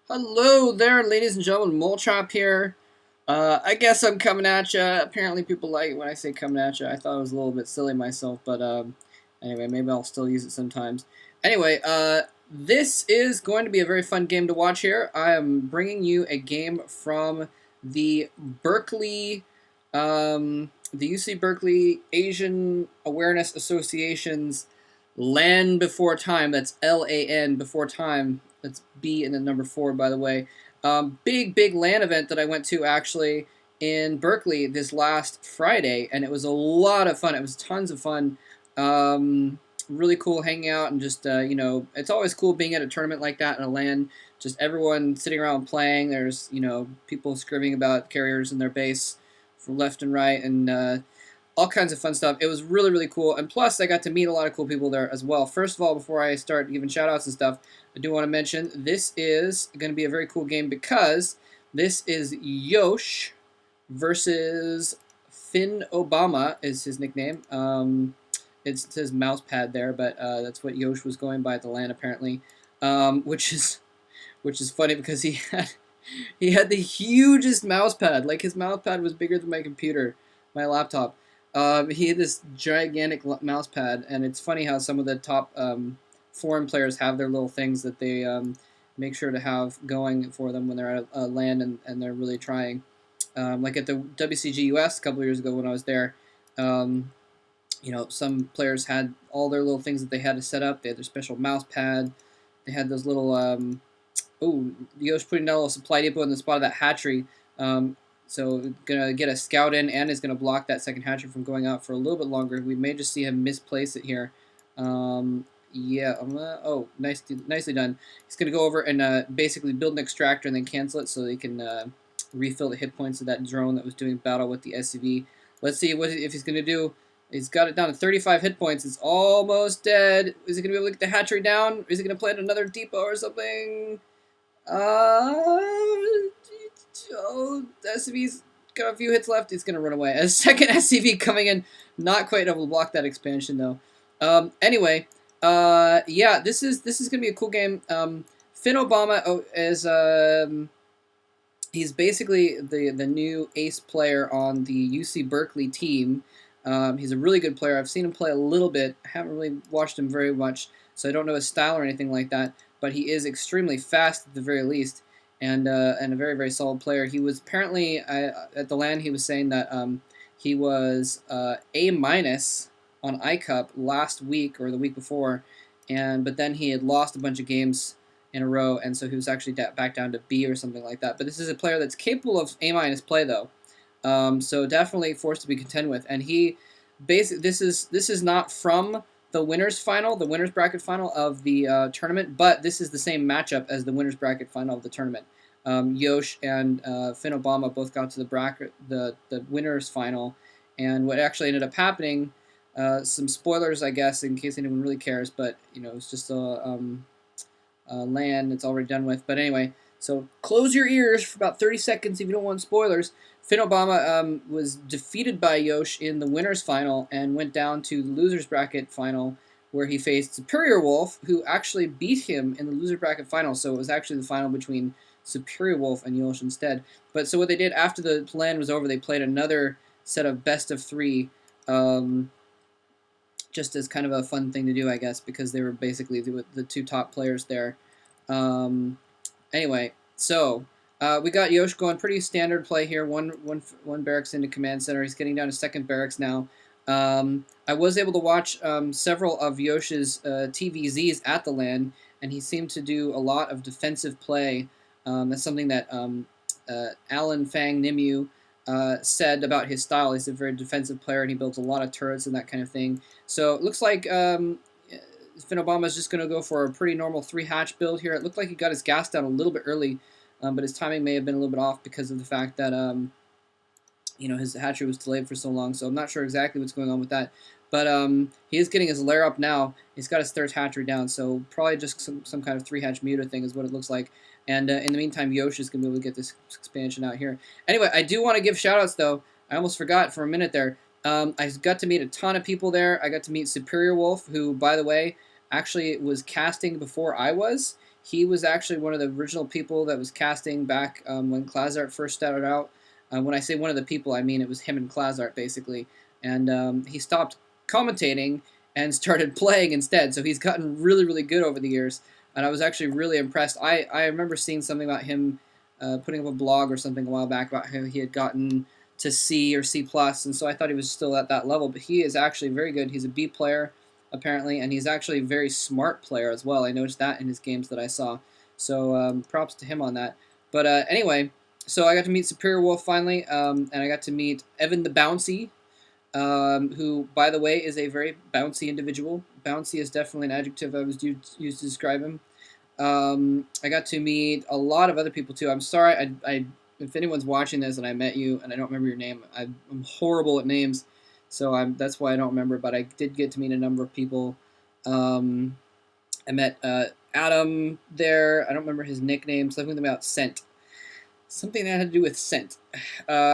Hello there, ladies and gentlemen. Molchop here. I guess I'm coming at you. Apparently, people like it when I say coming at you. I thought it was a little bit silly myself, but anyway, maybe I'll still use it sometimes. Anyway, this is going to be a very fun game to watch here. I am bringing you a game from the Berkeley, the UC Berkeley Asian Awareness Association's LAN before time. That's LAN before time. That's B and then number 4, by the way. Big LAN event that I went to actually in Berkeley this last Friday, and it was a lot of fun. It was tons of fun. Really cool hanging out and just it's always cool being at a tournament like that in a LAN. Just everyone sitting around playing. There's people screaming about carriers in their base from left and right, and all kinds of fun stuff. It was really cool, and plus I got to meet a lot of cool people there as well. First of all, before I start giving shout outs and stuff, I do want to mention this is going to be a very cool game because this is Yosh versus FinObama is his nickname. It says mouse pad there, but that's what Yosh was going by at the LAN apparently, which is funny because he had the hugest mouse pad. Like his mouse pad was bigger than my computer, my laptop. He had this gigantic mouse pad, and it's funny how some of the top foreign players have their little things that they make sure to have going for them when they're at a LAN and they're really trying. Like at the WCG US a couple of years ago when I was there, some players had all their little things that they had to set up. They had their special mouse pad. They had those little Yosh putting down a little supply depot in the spot of that hatchery. So gonna get a scout in and is gonna block that second hatchery from going out for a little bit longer. We may just see him misplace it here. Yeah, nicely done. He's gonna go over and basically build an extractor and then cancel it so they can refill the hit points of that drone that was doing battle with the SCV. Let's see if he's gonna do. He's got it down to 35 hit points. It's almost dead. Is he gonna be able to get the hatchery down? Or is he gonna plant another depot or something? The SCV's got a few hits left. He's gonna run away. A second SCV coming in, not quite able to block that expansion though. Anyway, yeah, this is gonna be a cool game. FinObama is he's basically the new ace player on the UC Berkeley team. He's a really good player. I've seen him play a little bit. I haven't really watched him very much, so I don't know his style or anything like that. But he is extremely fast at the very least, and a very solid player. He was apparently at the LAN. He was saying that he was A minus on iCup last week or the week before, but then he had lost a bunch of games in a row, and so he was actually back down to B or something like that. But this is a player that's capable of A minus play though. So definitely forced to be contend with, and he basically this is not from the winners final, the winners bracket final of the tournament, but this is the same matchup as the winners bracket final of the tournament. Yosh and FinObama both got to the bracket, the winners final, and what actually ended up happening, some spoilers I guess in case anyone really cares, but it's just a LAN it's already done with. But anyway, so close your ears for about 30 seconds if you don't want spoilers. FinObama was defeated by Yosh in the winners final and went down to the losers bracket final where he faced Superior Wolf, who actually beat him in the loser bracket final. So it was actually the final between Superior Wolf and Yosh instead. But so what they did after the LAN was over, they played another set of best of 3, just as kind of a fun thing to do, I guess, because they were basically the 2 top players there. Anyway, so we got Yosh going pretty standard play here. One barracks into command center. He's getting down to second barracks now. I was able to watch several of Yosh's TVZs at the LAN, and he seemed to do a lot of defensive play. That's something that Alan Fang Nimue said about his style. He's a very defensive player, and he builds a lot of turrets and that kind of thing. So it looks like FinObama is just going to go for a pretty normal 3-hatch build here. It looked like he got his gas down a little bit early, but his timing may have been a little bit off because of the fact that his hatchery was delayed for so long. So I'm not sure exactly what's going on with that. But he is getting his lair up now. He's got his third hatchery down, so probably just some kind of 3-hatch muta thing is what it looks like. And in the meantime, Yosh is going to be able to get this expansion out here. Anyway, I do want to give shout-outs, though. I almost forgot for a minute there. I got to meet a ton of people there. I got to meet Superior Wolf, who, by the way, actually was casting before I was. He was actually one of the original people that was casting back when Klazart first started out. When I say one of the people, I mean it was him and Klazart basically. And he stopped commentating and started playing instead. So he's gotten really, really good over the years. And I was actually really impressed. I remember seeing something about him putting up a blog or something a while back about how he had gotten to C or C plus, and so I thought he was still at that level. But he is actually very good. He's a B player apparently, and he's actually a very smart player as well. I noticed that in his games that I saw. So props to him on that. But anyway, so I got to meet Superior Wolf finally, and I got to meet Evan the Bouncy, who, by the way, is a very bouncy individual. Bouncy is definitely an adjective I was used to describe him. I got to meet a lot of other people too. I'm sorry, if anyone's watching this and I met you and I don't remember your name, I'm horrible at names, so that's why I don't remember. But I did get to meet a number of people. I met Adam there. I don't remember his nickname. Something about scent. Something that had to do with scent.